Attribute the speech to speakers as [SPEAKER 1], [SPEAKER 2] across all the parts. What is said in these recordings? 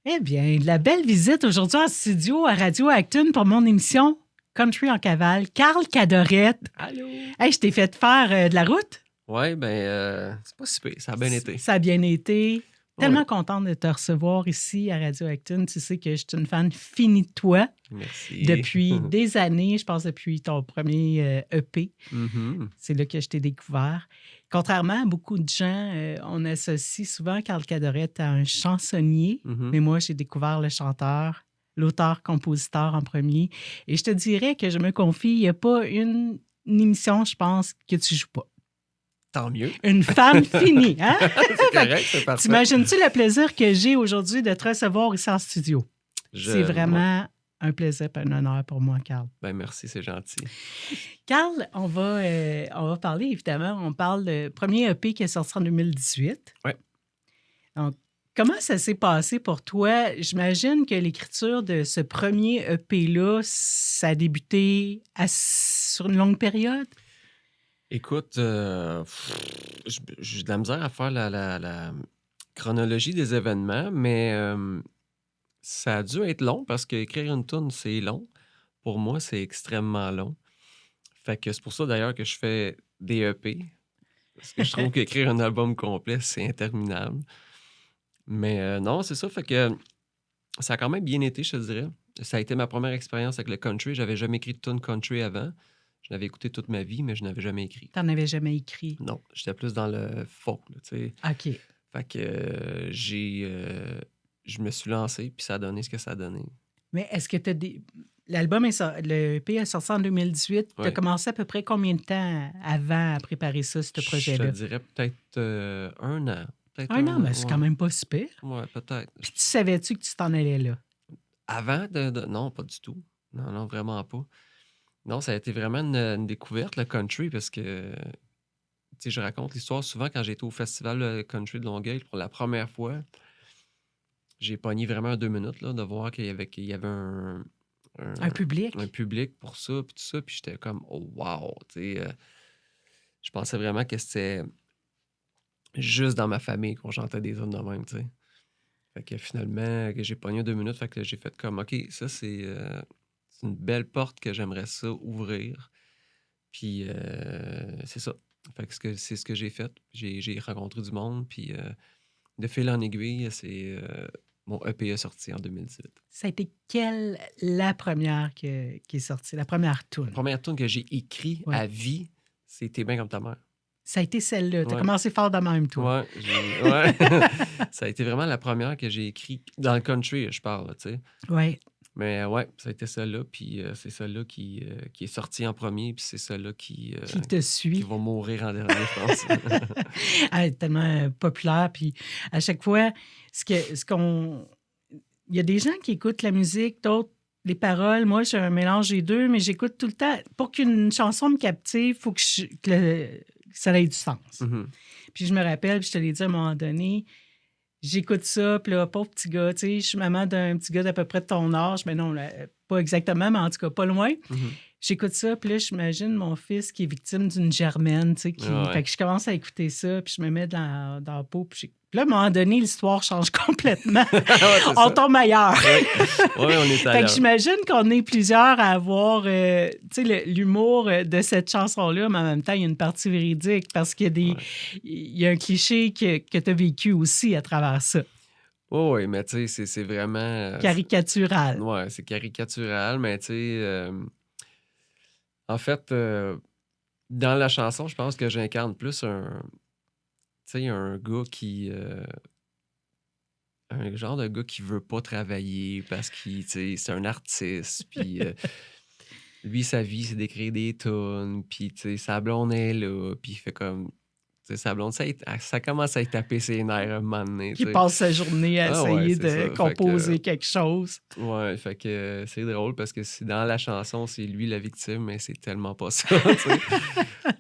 [SPEAKER 1] Eh bien, de la belle visite aujourd'hui en studio à Radio Acton pour mon émission Country en cavale. Carl Cadorette.
[SPEAKER 2] Allô?
[SPEAKER 1] Hey, je t'ai fait faire de la route.
[SPEAKER 2] Oui, c'est pas si pire. Ça a bien été.
[SPEAKER 1] Ça a bien été. Tellement
[SPEAKER 2] Ouais.
[SPEAKER 1] contente de te recevoir ici à Radio Acton. Tu sais que je suis une fan finie de toi
[SPEAKER 2] Merci.
[SPEAKER 1] depuis des années. Je pense depuis ton premier EP.
[SPEAKER 2] Mhm.
[SPEAKER 1] C'est là que je t'ai découvert. Contrairement à beaucoup de gens, on associe souvent Carl Cadorette à un chansonnier.
[SPEAKER 2] Mhm.
[SPEAKER 1] Mais moi, j'ai découvert le chanteur, l'auteur-compositeur en premier. Et je te dirais que je me confie, il n'y a pas une émission, je pense, que tu joues pas.
[SPEAKER 2] Tant mieux.
[SPEAKER 1] Une femme finie, hein?
[SPEAKER 2] C'est correct, c'est parfait.
[SPEAKER 1] T'imagines-tu le plaisir que j'ai aujourd'hui de te recevoir ici en studio? C'est vraiment un plaisir et un honneur pour moi, Carl.
[SPEAKER 2] Merci, c'est gentil.
[SPEAKER 1] Carl, on va parler, évidemment, on parle du premier EP qui est sorti en 2018.
[SPEAKER 2] Oui.
[SPEAKER 1] Donc, comment ça s'est passé pour toi? J'imagine que l'écriture de ce premier EP-là, ça a débuté sur une longue période?
[SPEAKER 2] Écoute, j'ai de la misère à faire la chronologie des événements, mais ça a dû être long parce qu'écrire une tune, c'est long. Pour moi, c'est extrêmement long. Fait que c'est pour ça d'ailleurs que je fais des EP. Parce que je trouve qu'écrire un album complet, c'est interminable. Mais non, c'est ça. Fait que ça a quand même bien été, je te dirais. Ça a été ma première expérience avec le country. J'avais jamais écrit de tune country avant. Je l'avais écouté toute ma vie, mais je n'avais jamais écrit.
[SPEAKER 1] T'en avais jamais écrit?
[SPEAKER 2] Non, j'étais plus dans le folk, là, tu sais.
[SPEAKER 1] OK.
[SPEAKER 2] Fait que je me suis lancé, puis ça a donné ce que ça a donné.
[SPEAKER 1] Mais est-ce que le EP est sorti en 2018. Tu as
[SPEAKER 2] Ouais.
[SPEAKER 1] commencé à peu près combien de temps avant à préparer ça, ce projet-là?
[SPEAKER 2] Je te dirais peut-être un an. Peut-être
[SPEAKER 1] Un an, mais c'est
[SPEAKER 2] ouais.
[SPEAKER 1] quand même pas si pire.
[SPEAKER 2] Ouais, peut-être.
[SPEAKER 1] Puis tu savais-tu que tu t'en allais là?
[SPEAKER 2] Avant non, pas du tout. Non, vraiment pas. Non, ça a été vraiment une découverte, le country, parce que, tu sais, je raconte l'histoire souvent quand j'étais au festival country de Longueuil pour la première fois. J'ai pogné vraiment 2 minutes là, de voir qu'il y avait
[SPEAKER 1] Un public?
[SPEAKER 2] un public pour ça, puis tout ça. Puis j'étais comme, oh, wow! Tu sais, je pensais vraiment que c'était juste dans ma famille qu'on chantait des hommes de même, tu sais. Fait que finalement, que j'ai pogné 2 minutes, fait que j'ai fait comme, OK, ça, c'est une belle porte que j'aimerais ça ouvrir. Puis c'est ça. Fait que c'est ce que j'ai fait. J'ai rencontré du monde, puis de fil en aiguille, c'est mon EP est sorti en 2018.
[SPEAKER 1] Ça a été la première qui est sortie, la première tune?
[SPEAKER 2] La première tune que j'ai écrite
[SPEAKER 1] Ouais.
[SPEAKER 2] à vie, c'est T'es bien comme ta mère.
[SPEAKER 1] Ça a été celle-là. Tu as
[SPEAKER 2] Ouais.
[SPEAKER 1] commencé fort de même, toi.
[SPEAKER 2] Ouais, ouais. Ça a été vraiment la première que j'ai écrite dans le country, je parle, tu sais.
[SPEAKER 1] Oui.
[SPEAKER 2] Mais ouais, ça a été celle-là, puis c'est celle-là qui est sortie en premier, puis c'est celle-là qui
[SPEAKER 1] te suit.
[SPEAKER 2] qui va mourir en dernier, je pense.
[SPEAKER 1] Elle est tellement populaire. Puis à chaque fois, il y a des gens qui écoutent la musique, d'autres les paroles. Moi, j'ai un mélange des deux, mais j'écoute tout le temps. Pour qu'une chanson me captive, il faut que ça ait du sens.
[SPEAKER 2] Mhm.
[SPEAKER 1] Puis je me rappelle, puis je te l'ai dit à un moment donné, j'écoute ça, puis là, pauvre petit gars, tu sais, je suis maman d'un petit gars d'à peu près de ton âge, mais non, là, pas exactement, mais en tout cas, pas loin.
[SPEAKER 2] Mhm.
[SPEAKER 1] J'écoute ça, puis là, j'imagine mon fils qui est victime d'une germaine, tu sais,
[SPEAKER 2] Ah ouais.
[SPEAKER 1] fait que je commence à écouter ça, puis je me mets dans la peau, puis là, à un moment donné, l'histoire change complètement.
[SPEAKER 2] Ouais, c'est
[SPEAKER 1] On
[SPEAKER 2] ça.
[SPEAKER 1] tombe ailleurs.
[SPEAKER 2] Ouais, on est
[SPEAKER 1] Fait que
[SPEAKER 2] ailleurs.
[SPEAKER 1] j'imagine qu'on est plusieurs à avoir tu sais, l'humour de cette chanson-là, mais en même temps, il y a une partie véridique parce qu'il y a
[SPEAKER 2] Ouais.
[SPEAKER 1] il y a un cliché que tu as vécu aussi à travers ça.
[SPEAKER 2] Oui, mais tu sais, c'est vraiment...
[SPEAKER 1] Caricatural.
[SPEAKER 2] Ouais, c'est caricatural, mais tu sais... en fait, dans la chanson, je pense que j'incarne plus tu sais, un gars qui... un genre de gars qui veut pas travailler parce qu'il, tu sais, c'est un artiste, puis lui, sa vie, c'est d'écrire des tunes, puis, tu sais, sa blonde est là, puis il fait comme... Tu sais, sa blonde, ça commence à y taper ses nerfs à un moment donné, tu
[SPEAKER 1] Qui
[SPEAKER 2] sais.
[SPEAKER 1] passe sa journée à
[SPEAKER 2] Ah ouais,
[SPEAKER 1] essayer
[SPEAKER 2] c'est
[SPEAKER 1] de
[SPEAKER 2] ça. Fait
[SPEAKER 1] composer
[SPEAKER 2] que,
[SPEAKER 1] quelque chose.
[SPEAKER 2] ouais, fait que c'est drôle parce que dans la chanson, c'est lui la victime, mais c'est tellement pas ça, tu sais.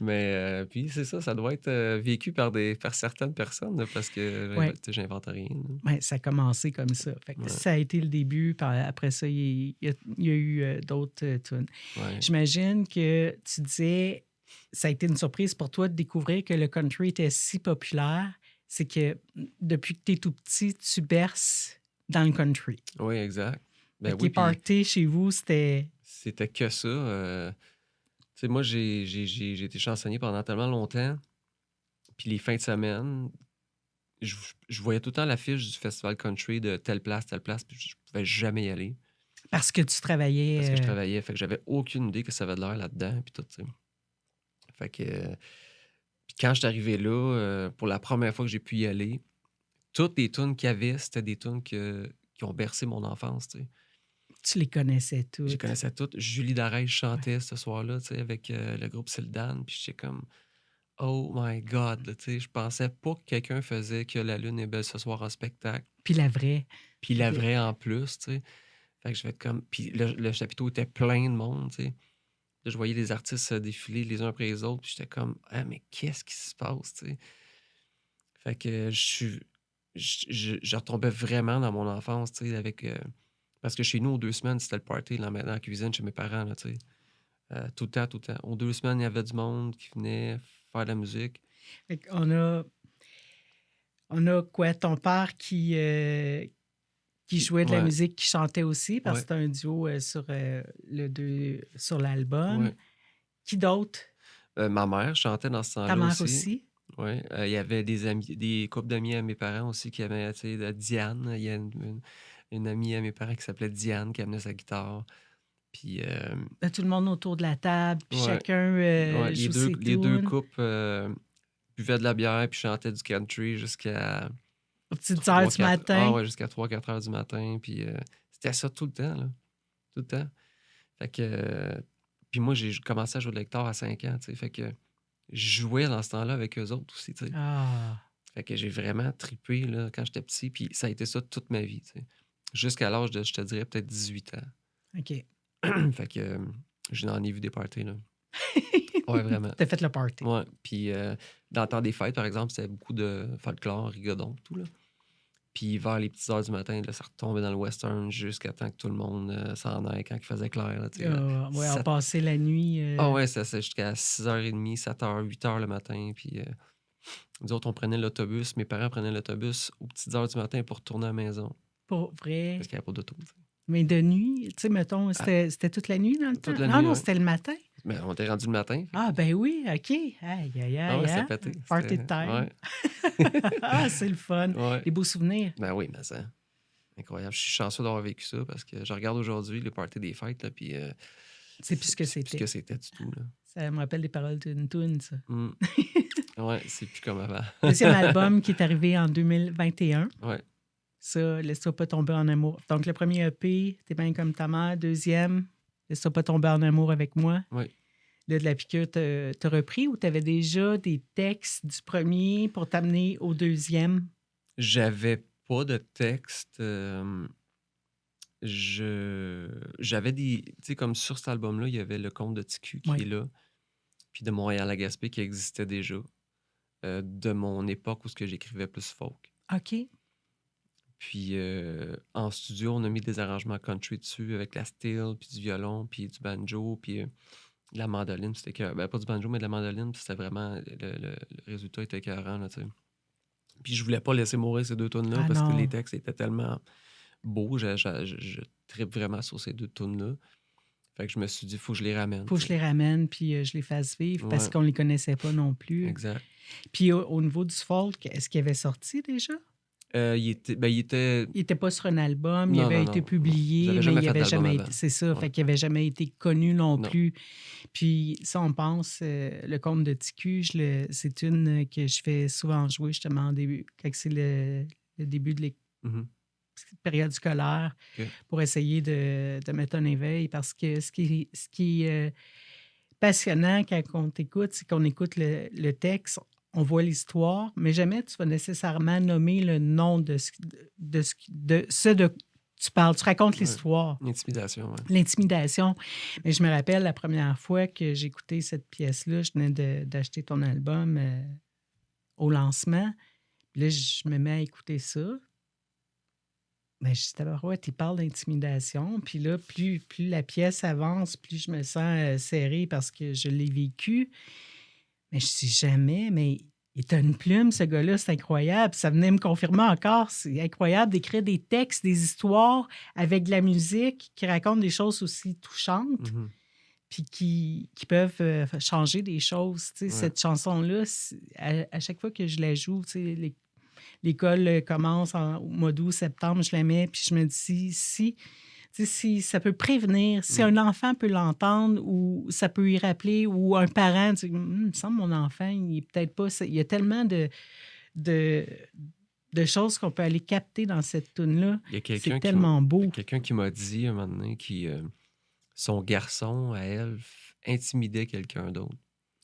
[SPEAKER 2] Mais puis c'est ça doit être vécu par certaines personnes, là, parce que
[SPEAKER 1] Ouais.
[SPEAKER 2] tu sais, j'invente rien. Là.
[SPEAKER 1] Ouais, ça a commencé comme ça. Fait que
[SPEAKER 2] Ouais.
[SPEAKER 1] ça a été le début. Après ça, il y a eu d'autres tunes.
[SPEAKER 2] Ouais.
[SPEAKER 1] J'imagine que tu disais, ça a été une surprise pour toi de découvrir que le country était si populaire. C'est que depuis que tu es tout petit, tu berces dans le country.
[SPEAKER 2] Oui, exact.
[SPEAKER 1] Fait
[SPEAKER 2] Ben
[SPEAKER 1] que
[SPEAKER 2] oui,
[SPEAKER 1] les
[SPEAKER 2] puis
[SPEAKER 1] parties chez vous, c'était...
[SPEAKER 2] c'était que ça. Tu sais, moi, j'ai été chansonnier pendant tellement longtemps. Puis les fins de semaine, je voyais tout le temps l'affiche du festival country de telle place, puis je pouvais jamais y aller
[SPEAKER 1] Parce que tu
[SPEAKER 2] parce que je
[SPEAKER 1] travaillais...
[SPEAKER 2] travaillais. Fait que j'avais aucune idée que ça avait de l'air là-dedans, puis tout, tu sais. Fait que... puis quand je suis arrivé là, pour la première fois que j'ai pu y aller, toutes les tunes qu'il y avait, c'était des tunes qui ont bercé mon enfance, tu sais.
[SPEAKER 1] tu les connaissais
[SPEAKER 2] Je les
[SPEAKER 1] toutes.
[SPEAKER 2] connaissais toutes. Julie Darèche
[SPEAKER 1] Ouais.
[SPEAKER 2] chantait ce soir-là, tu sais, avec le groupe Sildan, puis j'étais comme... Oh my God, là, tu sais, je pensais pas que quelqu'un faisait que La Lune est belle ce soir en spectacle.
[SPEAKER 1] Puis la vraie.
[SPEAKER 2] Puis
[SPEAKER 1] Puis
[SPEAKER 2] la vraie en plus, tu sais. Fait que je vais être comme... Puis le chapiteau était plein de monde, tu sais. Là, je voyais les artistes défiler les uns après les autres, puis j'étais comme, ah, mais qu'est-ce qui se passe, tu sais? Fait que je retombais vraiment dans mon enfance, tu sais, avec... parce que chez nous, aux 2 semaines, c'était le party dans la cuisine chez mes parents, là, tu sais. Tout le temps, tout le temps. Aux 2 semaines, il y avait du monde qui venait faire de la musique.
[SPEAKER 1] Fait qu'on on a quoi? Ton père qui jouait de la
[SPEAKER 2] Ouais,
[SPEAKER 1] musique, qui chantait aussi, parce que
[SPEAKER 2] ouais,
[SPEAKER 1] c'était un duo sur l'album.
[SPEAKER 2] ouais.
[SPEAKER 1] Qui d'autre?
[SPEAKER 2] Ma mère chantait dans ce
[SPEAKER 1] Ta
[SPEAKER 2] temps-là
[SPEAKER 1] mère
[SPEAKER 2] aussi.
[SPEAKER 1] aussi?
[SPEAKER 2] Ouais. Il y avait des amis, des couples d'amis à mes parents aussi qui avaient, tu sais, Diane. Il y a une amie à mes parents qui s'appelait Diane qui amenait sa guitare. Puis,
[SPEAKER 1] Tout le monde autour de la table, puis
[SPEAKER 2] ouais,
[SPEAKER 1] chacun
[SPEAKER 2] ouais,
[SPEAKER 1] joue ses
[SPEAKER 2] les deux
[SPEAKER 1] tunes.
[SPEAKER 2] couples buvaient de la bière puis chantaient du country jusqu'à
[SPEAKER 1] Aux petites heures
[SPEAKER 2] trois
[SPEAKER 1] du
[SPEAKER 2] quatre ah
[SPEAKER 1] matin.
[SPEAKER 2] ouais, jusqu'à 3-4 heures du matin. Puis, c'était ça tout le temps, là. Tout le temps. Fait que, puis moi, j'ai commencé à jouer de la guitare à 5 ans, tu sais. Fait que je jouais dans ce temps-là avec eux autres aussi, tu sais.
[SPEAKER 1] Ah,
[SPEAKER 2] Fait que j'ai vraiment trippé là, quand j'étais petit, puis ça a été ça toute ma vie, tu sais. Jusqu'à l'âge de, je te dirais, peut-être 18
[SPEAKER 1] OK.
[SPEAKER 2] ans. Fait que j'en ai vu des parties, là. Ouais, vraiment.
[SPEAKER 1] T'as fait le party.
[SPEAKER 2] Ouais. Puis dans le temps des fêtes, par exemple, c'était beaucoup de folklore, rigodon, tout, là. Puis vers les petites heures du matin, là, ça retombait dans le western jusqu'à temps que tout le monde s'en aille quand il faisait clair, là, tu sais.
[SPEAKER 1] Ouais, on passait la nuit.
[SPEAKER 2] Ah ouais, ça c'est jusqu'à 6h30, 7h, 8h le matin. Puis nous autres, on prenait l'autobus. Mes parents prenaient l'autobus aux petites heures du matin pour retourner à la maison.
[SPEAKER 1] Pour vrai.
[SPEAKER 2] Parce qu'il n'y avait pas d'auto. Tu sais.
[SPEAKER 1] Mais de nuit, tu sais, mettons,
[SPEAKER 2] Ah,
[SPEAKER 1] c'était toute la nuit dans le temps?
[SPEAKER 2] toute la
[SPEAKER 1] Non,
[SPEAKER 2] nuit,
[SPEAKER 1] non,
[SPEAKER 2] ouais.
[SPEAKER 1] c'était le matin.
[SPEAKER 2] Mais on était rendu le matin.
[SPEAKER 1] Ah, ben oui, OK. Aïe, aïe,
[SPEAKER 2] Ah ouais,
[SPEAKER 1] aïe,
[SPEAKER 2] c'était
[SPEAKER 1] hein?
[SPEAKER 2] pété.
[SPEAKER 1] Party time.
[SPEAKER 2] Ouais.
[SPEAKER 1] Ah, c'est le fun.
[SPEAKER 2] Ouais.
[SPEAKER 1] Les beaux souvenirs.
[SPEAKER 2] Ben oui, mais ça. Incroyable. Je suis chanceux d'avoir vécu ça parce que je regarde aujourd'hui le party des fêtes, là, puis
[SPEAKER 1] C'est plus ce que
[SPEAKER 2] c'est plus ce
[SPEAKER 1] c'était.
[SPEAKER 2] que c'était du tout, là.
[SPEAKER 1] Ça me rappelle des paroles d'une toune, ça.
[SPEAKER 2] Ouais, c'est plus comme avant.
[SPEAKER 1] Deuxième album qui est arrivé en 2021.
[SPEAKER 2] Ouais.
[SPEAKER 1] Ça, Laisse-toi pas tomber en amour. Donc, le premier EP, T'es bien comme ta mère. Deuxième, Laisse-toi pas tomber en amour avec moi.
[SPEAKER 2] Ouais.
[SPEAKER 1] Là, de la piqûre, t'as repris ou t'avais déjà des textes du premier pour t'amener au deuxième?
[SPEAKER 2] J'avais pas de texte. J'avais des. Tu sais, comme sur cet album-là, il y avait le conte de TQ qui
[SPEAKER 1] Oui.
[SPEAKER 2] est là, puis de Montréal à Gaspé qui existait déjà, de mon époque où ce que j'écrivais plus folk.
[SPEAKER 1] OK.
[SPEAKER 2] Puis en studio, on a mis des arrangements country dessus avec la steel, puis du violon, puis du banjo, puis de la mandoline. C'était ben, pas du banjo, mais de la mandoline, puis c'était vraiment. Le résultat était écœurant, là, tu sais. Puis je voulais pas laisser mourir ces deux tunes-là
[SPEAKER 1] Ah
[SPEAKER 2] parce que les
[SPEAKER 1] non.
[SPEAKER 2] textes étaient tellement beaux. Je trippe vraiment sur ces deux tunes-là. Fait que je me suis dit, il faut que je les ramène.
[SPEAKER 1] Faut que
[SPEAKER 2] tu
[SPEAKER 1] je les ramène puis je les fasse vivre parce
[SPEAKER 2] Ouais.
[SPEAKER 1] qu'on les connaissait pas non plus.
[SPEAKER 2] Exact.
[SPEAKER 1] Puis au niveau du folk, est-ce qu'il avait sorti déjà?
[SPEAKER 2] Il était.
[SPEAKER 1] Il n'était pas sur un album, il
[SPEAKER 2] Non,
[SPEAKER 1] avait
[SPEAKER 2] non,
[SPEAKER 1] été
[SPEAKER 2] non.
[SPEAKER 1] publié,
[SPEAKER 2] J'avais
[SPEAKER 1] mais
[SPEAKER 2] jamais
[SPEAKER 1] il
[SPEAKER 2] fait
[SPEAKER 1] avait
[SPEAKER 2] d'album
[SPEAKER 1] jamais
[SPEAKER 2] avant.
[SPEAKER 1] été. C'est ça,
[SPEAKER 2] Ouais.
[SPEAKER 1] fait qu'il n'avait jamais été connu non
[SPEAKER 2] Non.
[SPEAKER 1] plus. Puis ça, on pense, le conte de TQ, c'est une que je fais souvent jouer justement en début, quand c'est le début de
[SPEAKER 2] Mhm.
[SPEAKER 1] période scolaire,
[SPEAKER 2] OK.
[SPEAKER 1] pour essayer de mettre un éveil. Parce que ce qui est passionnant quand on t'écoute, c'est qu'on écoute le texte, on voit l'histoire, mais jamais tu vas nécessairement nommer le nom de ce de tu parles. Tu racontes
[SPEAKER 2] Ouais.
[SPEAKER 1] l'histoire,
[SPEAKER 2] Intimidation, ouais.
[SPEAKER 1] l'intimidation. Mais je me rappelle la première fois que j'ai écouté cette pièce-là, je venais d'acheter ton album au lancement. Puis là, je me mets à écouter ça. Mais je dis, tabarouette, il parle d'intimidation. Puis là, plus la pièce avance, plus je me sens serrée parce que je l'ai vécu. Mais je dis jamais, mais il a une plume, ce gars-là, c'est incroyable. Ça venait me confirmer encore. C'est incroyable d'écrire des textes, des histoires avec de la musique qui racontent des choses aussi touchantes,
[SPEAKER 2] Mhm.
[SPEAKER 1] puis qui peuvent changer des choses. Tu sais,
[SPEAKER 2] Ouais.
[SPEAKER 1] cette chanson-là, à chaque fois que je la joue, tu sais, l'école commence au mois d'août, septembre, je la mets, puis je me dis, tu sais, si ça peut prévenir, si un enfant peut l'entendre ou ça peut y rappeler, ou un parent, tu sais, il me semble mon enfant, il est peut-être pas... Il y a tellement de, de choses qu'on peut aller capter dans cette toune-là.
[SPEAKER 2] Il y a
[SPEAKER 1] C'est
[SPEAKER 2] quelqu'un
[SPEAKER 1] tellement beau.
[SPEAKER 2] qui m'a dit un moment donné que son garçon, à elle, intimidait quelqu'un d'autre.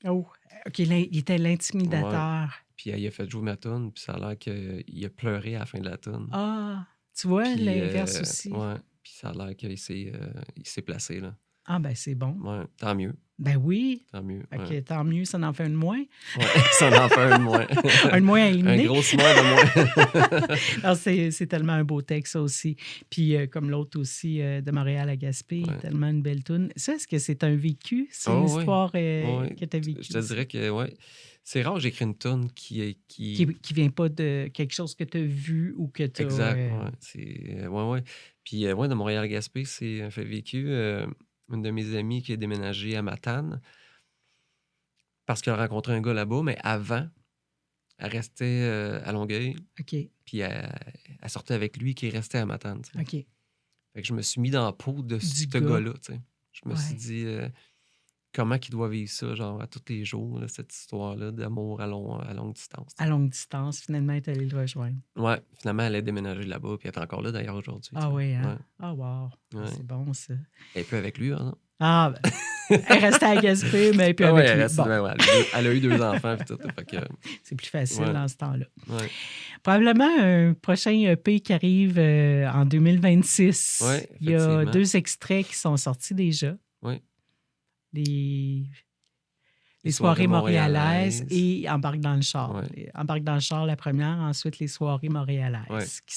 [SPEAKER 1] Oh, OK, il était
[SPEAKER 2] Ouais.
[SPEAKER 1] l'intimidateur.
[SPEAKER 2] Puis elle, il a fait jouer ma toune, puis ça a l'air qu'il a pleuré à la fin de la toune.
[SPEAKER 1] Ah, tu vois,
[SPEAKER 2] Puis,
[SPEAKER 1] l'inverse aussi.
[SPEAKER 2] ouais, puis ça a l'air qu'il s'est placé, là.
[SPEAKER 1] Ah, ben c'est bon.
[SPEAKER 2] Ouais, tant mieux,
[SPEAKER 1] Ben oui.
[SPEAKER 2] tant mieux.
[SPEAKER 1] Fait que
[SPEAKER 2] Ouais,
[SPEAKER 1] tant mieux, ça en fait un de moins.
[SPEAKER 2] ouais, ça en fait un de moins.
[SPEAKER 1] Un de moins à
[SPEAKER 2] Un
[SPEAKER 1] éliminer.
[SPEAKER 2] gros moins de moins.
[SPEAKER 1] Non, c'est tellement un beau texte, ça aussi. Puis comme l'autre aussi, de Montréal à Gaspé,
[SPEAKER 2] Ouais.
[SPEAKER 1] tellement une belle toune. Ça, est-ce que c'est un vécu? C'est une
[SPEAKER 2] Oh, oui.
[SPEAKER 1] histoire
[SPEAKER 2] Ouais.
[SPEAKER 1] que tu as vécue?
[SPEAKER 2] Je te dirais que, ouais. C'est rare que j'écris une toune
[SPEAKER 1] Qui vient pas de quelque chose que tu as vu ou que tu as...
[SPEAKER 2] Exact, ouais. Ouais. Puis, ouais, de Montréal à Gaspé, c'est un fait vécu. Une de mes amies qui a déménagé à Matane parce qu'elle a rencontré un gars là-bas, mais avant, elle restait à Longueuil,
[SPEAKER 1] OK,
[SPEAKER 2] puis elle sortait avec lui qui restait à Matane, tu sais.
[SPEAKER 1] OK.
[SPEAKER 2] Fait que je me suis mis dans la peau de
[SPEAKER 1] Du
[SPEAKER 2] ce
[SPEAKER 1] gars.
[SPEAKER 2] gars-là, tu sais. Je me suis
[SPEAKER 1] Ouais.
[SPEAKER 2] dit comment qu'il doit vivre ça, genre à tous les jours, là, cette histoire-là d'amour à longue distance, tu
[SPEAKER 1] À
[SPEAKER 2] sais.
[SPEAKER 1] longue distance, finalement, tu es allé le rejoindre.
[SPEAKER 2] Ouais, finalement, elle a déménagé là-bas, puis elle est encore là d'ailleurs aujourd'hui, tu
[SPEAKER 1] Ah
[SPEAKER 2] sais.
[SPEAKER 1] oui, hein?
[SPEAKER 2] Ouais,
[SPEAKER 1] Ah, wow.
[SPEAKER 2] ouais.
[SPEAKER 1] C'est bon, ça.
[SPEAKER 2] Elle est plus avec lui, hein, non?
[SPEAKER 1] Ah, ben, elle restait à Gaspé, mais puis
[SPEAKER 2] Ah ouais,
[SPEAKER 1] avec
[SPEAKER 2] elle
[SPEAKER 1] lui.
[SPEAKER 2] reste,
[SPEAKER 1] Bon,
[SPEAKER 2] ouais, elle a eu 2 enfants, puis tout. Fait que,
[SPEAKER 1] c'est plus facile
[SPEAKER 2] ouais,
[SPEAKER 1] dans ce temps-là.
[SPEAKER 2] ouais.
[SPEAKER 1] Probablement un prochain EP qui arrive en 2026.
[SPEAKER 2] Ouais,
[SPEAKER 1] Il y a
[SPEAKER 2] effectivement.
[SPEAKER 1] 2 extraits qui sont sortis déjà.
[SPEAKER 2] Ouais.
[SPEAKER 1] Les soirées montréalaises
[SPEAKER 2] montréalaises.
[SPEAKER 1] et Embarque dans le char.
[SPEAKER 2] Ouais.
[SPEAKER 1] Embarque dans le char, la première, ensuite les soirées montréalaises
[SPEAKER 2] Ouais.
[SPEAKER 1] qui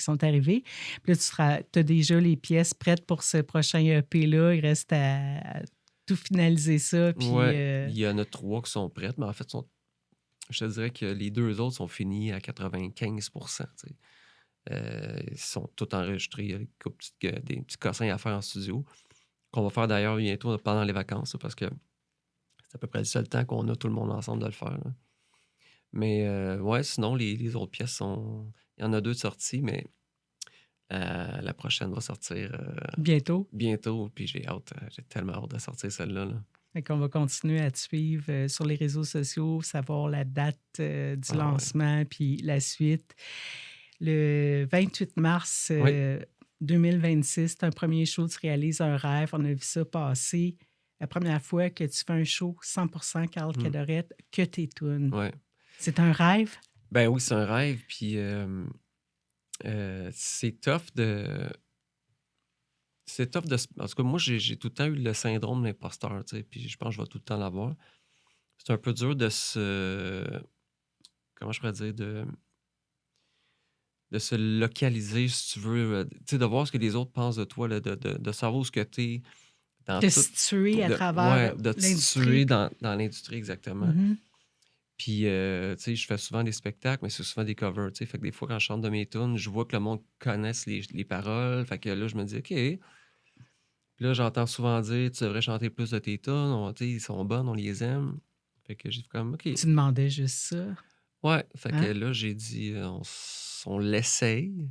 [SPEAKER 1] sont arrivées. Puis là, tu as déjà les pièces prêtes pour ce prochain EP-là. Il reste à tout finaliser ça. Puis,
[SPEAKER 2] Ouais. Il y en a 3 qui sont prêtes, mais en fait, je te dirais que les 2 autres sont finis à 95 tu sais. Ils sont tous enregistrés. Il y a des petits cossins à faire en studio, qu'on va faire d'ailleurs bientôt pendant les vacances, là, parce que c'est à peu près le seul temps qu'on a tout le monde ensemble de le faire, là. Mais ouais, sinon, les autres pièces sont... Il y en a 2 de sorties, mais la prochaine va sortir
[SPEAKER 1] bientôt.
[SPEAKER 2] bientôt. Puis j'ai tellement hâte de sortir celle-là, là.
[SPEAKER 1] Fait qu'on va continuer à te suivre sur les réseaux sociaux, savoir la date du
[SPEAKER 2] Ah ouais.
[SPEAKER 1] lancement, puis la suite. Le 28 mars
[SPEAKER 2] Oui.
[SPEAKER 1] 2026, c'est un premier show, tu réalises un rêve. On a vu ça passer. La première fois que tu fais un show 100% Carl Cadorette, que tes tunes.
[SPEAKER 2] Ouais.
[SPEAKER 1] C'est un rêve?
[SPEAKER 2] Ben oui, c'est un rêve. Puis c'est tough de... En tout cas, moi, j'ai tout le temps eu le syndrome de l'imposteur, tu sais, puis je pense que je vais tout le temps l'avoir. C'est un peu dur de comment je pourrais dire? De se localiser, si tu veux. Tu sais, de voir ce que les autres pensent de toi, là, de savoir où ce que t'es dans
[SPEAKER 1] Te
[SPEAKER 2] tout...
[SPEAKER 1] situer à
[SPEAKER 2] Ouais,
[SPEAKER 1] travers
[SPEAKER 2] de te
[SPEAKER 1] l'industrie.
[SPEAKER 2] situer dans l'industrie, exactement.
[SPEAKER 1] Mhm.
[SPEAKER 2] Puis, tu sais, je fais souvent des spectacles, mais c'est souvent des covers, tu sais. Fait que des fois, quand je chante de mes tunes, je vois que le monde connaisse les paroles. Fait que là, je me dis, OK. Puis là, j'entends souvent dire, tu devrais chanter plus de tes tunes. Tu sais, ils sont bonnes, on les aime. Fait que j'ai fait comme, OK.
[SPEAKER 1] Tu demandais juste ça.
[SPEAKER 2] Ouais, fait que
[SPEAKER 1] Hein?
[SPEAKER 2] là, j'ai dit, on l'essaye.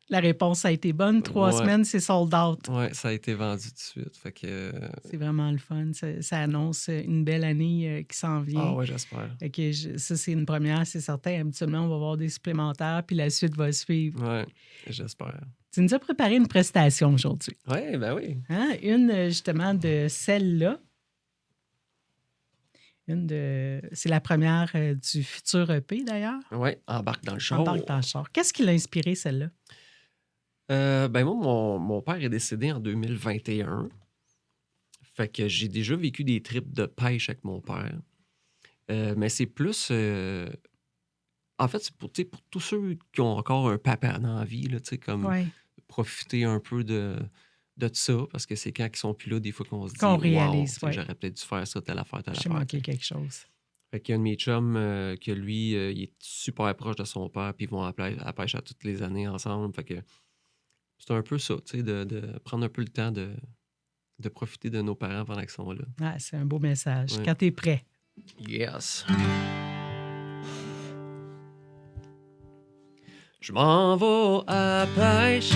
[SPEAKER 1] La réponse a été bonne. 3
[SPEAKER 2] Ouais,
[SPEAKER 1] semaines, c'est sold out.
[SPEAKER 2] ouais, ça a été vendu tout de suite. Fait que,
[SPEAKER 1] C'est vraiment le fun. Ça annonce une belle année qui s'en
[SPEAKER 2] ah
[SPEAKER 1] vient.
[SPEAKER 2] ouais, j'espère.
[SPEAKER 1] Fait que ça, c'est une première, c'est certain. Habituellement, on va avoir des supplémentaires, puis la suite va suivre.
[SPEAKER 2] Ouais, j'espère.
[SPEAKER 1] Tu nous as préparé une prestation aujourd'hui.
[SPEAKER 2] Ouais, ben oui.
[SPEAKER 1] Hein? Une, justement, de celle-là. C'est la première du futur EP, d'ailleurs.
[SPEAKER 2] Ouais, embarque dans le show.
[SPEAKER 1] Embarque dans le char. Qu'est-ce qui l'a inspiré, celle-là?
[SPEAKER 2] Ben moi, mon père est décédé en 2021. Fait que j'ai déjà vécu des trips de pêche avec mon père. Mais c'est plus... en fait, c'est pour, tu sais, pour tous ceux qui ont encore un papa dans la vie, là, tu sais, comme
[SPEAKER 1] Oui.
[SPEAKER 2] profiter un peu de ça, parce que c'est quand ils sont plus là, des fois, qu'on se dit,
[SPEAKER 1] Qu'on
[SPEAKER 2] wow,
[SPEAKER 1] réalise,
[SPEAKER 2] tu sais,
[SPEAKER 1] ouais.
[SPEAKER 2] j'aurais peut-être dû faire ça, telle affaire, telle
[SPEAKER 1] J'ai
[SPEAKER 2] affaire.
[SPEAKER 1] manqué quelque chose.
[SPEAKER 2] Fait qu'il y a un de mes chums que lui, il est super proche de son père, puis ils vont à la pêche à toutes les années ensemble. Fait que c'est un peu ça, tu sais, de prendre un peu le temps de profiter de nos parents pendant qu'ils sont là.
[SPEAKER 1] Ah, c'est un beau message.
[SPEAKER 2] Ouais.
[SPEAKER 1] Quand tu es prêt.
[SPEAKER 2] Yes. Je m'en vais à la pêche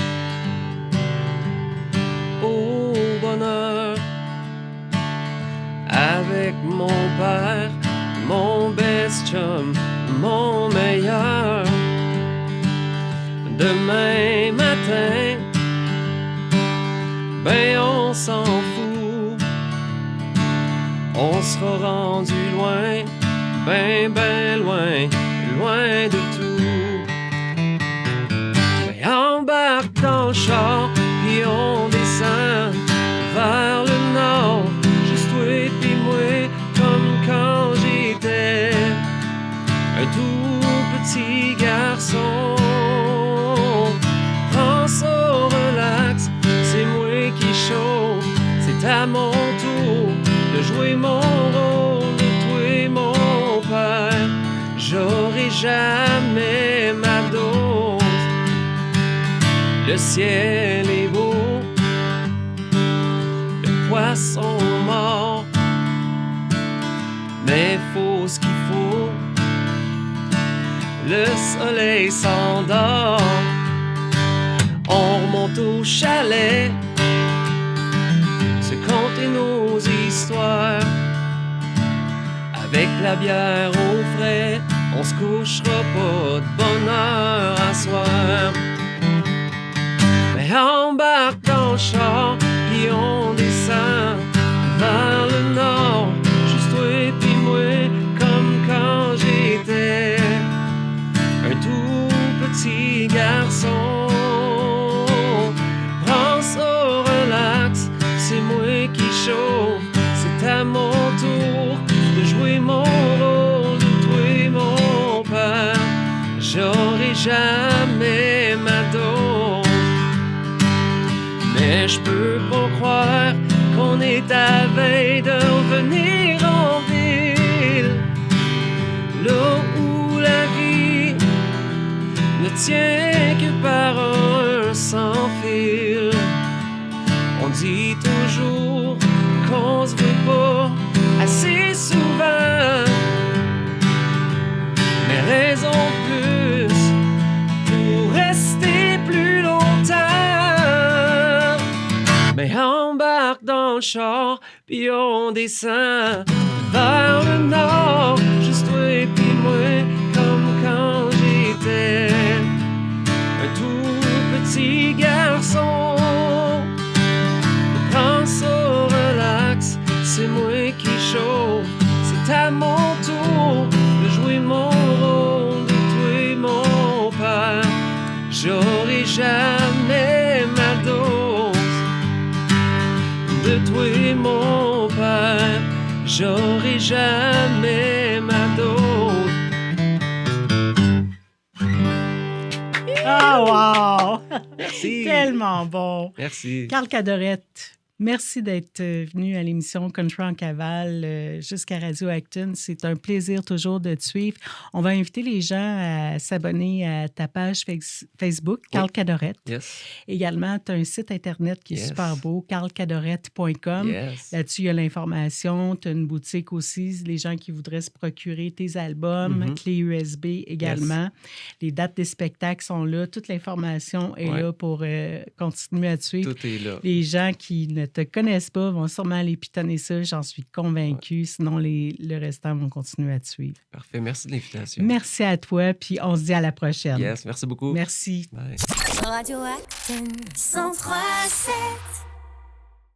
[SPEAKER 2] au bonheur avec mon père, mon best chum, mon meilleur. Demain matin, ben on s'en fout, on sera rendu loin, ben loin, loin de tout. Ben embarque dans le char, puis on descend vers le nord, juste toi et puis moi, comme quand j'étais un tout petit garçon. Prends ça, relax, c'est moi qui chauffe, c'est à mon tour de jouer mon rôle de toi, mon père. J'aurai jamais ma dose. Le ciel est beau, le poisson mort, mais faut ce qu'il faut. Le soleil s'endort, on remonte au chalet, se conter nos histoires. Avec la bière au frais, on se couchera pas de bonne heure à soir. Mais embarque dans le char, puis on descend vers le nord, juste toi et puis moi, comme quand j'étais un tout petit garçon. Prends ça, relax, c'est moi qui chauffe, c'est à mon tour de jouer mon rôle de toi, mon père. J'aurai jamais ma dose, mais je peux pas croire qu'on est à veille de revenir en ville, là où la vie ne tient que par un sans fil. On dit toujours qu'on se veut pas assez souvent, mais raison de plus pour rester plus longtemps. Mais embarque dans le char, puis on descend vers le nord, juste toi et puis moi, comme quand j'étais un tout petit garçon. Prends ça, relax, c'est moi qui chauffe, c'est à mon tour de jouer mon rôle de toi, mon père. J'aurai jamais ma dose de toi, mon père. J'aurai jamais ma dose.
[SPEAKER 1] Ah, wow!
[SPEAKER 2] Merci.
[SPEAKER 1] Tellement bon.
[SPEAKER 2] Merci.
[SPEAKER 1] Carl Cadorette, merci d'être venu à l'émission Country en cavale jusqu'à Radio Acton. C'est un plaisir toujours de te suivre. On va inviter les gens à s'abonner à ta page Facebook, Carl Cadorette.
[SPEAKER 2] Yes.
[SPEAKER 1] Également, tu as un site Internet qui est super beau, carlcadorette.com.
[SPEAKER 2] Yes.
[SPEAKER 1] Là-dessus, il y a l'information. Tu as une boutique aussi, les gens qui voudraient se procurer tes albums, clés USB également. Les dates des spectacles sont là. Toute l'information est là pour continuer à te suivre.
[SPEAKER 2] Tout est là.
[SPEAKER 1] Les gens qui ne te connaissent pas vont sûrement aller pitonner ça, j'en suis convaincue. Sinon, le restant vont continuer à te suivre.
[SPEAKER 2] Parfait. Merci de l'invitation.
[SPEAKER 1] Merci à toi, puis on se dit à la prochaine.
[SPEAKER 2] Yes, merci beaucoup.
[SPEAKER 1] Merci.
[SPEAKER 2] Bye.
[SPEAKER 3] Radio Acton 103.7.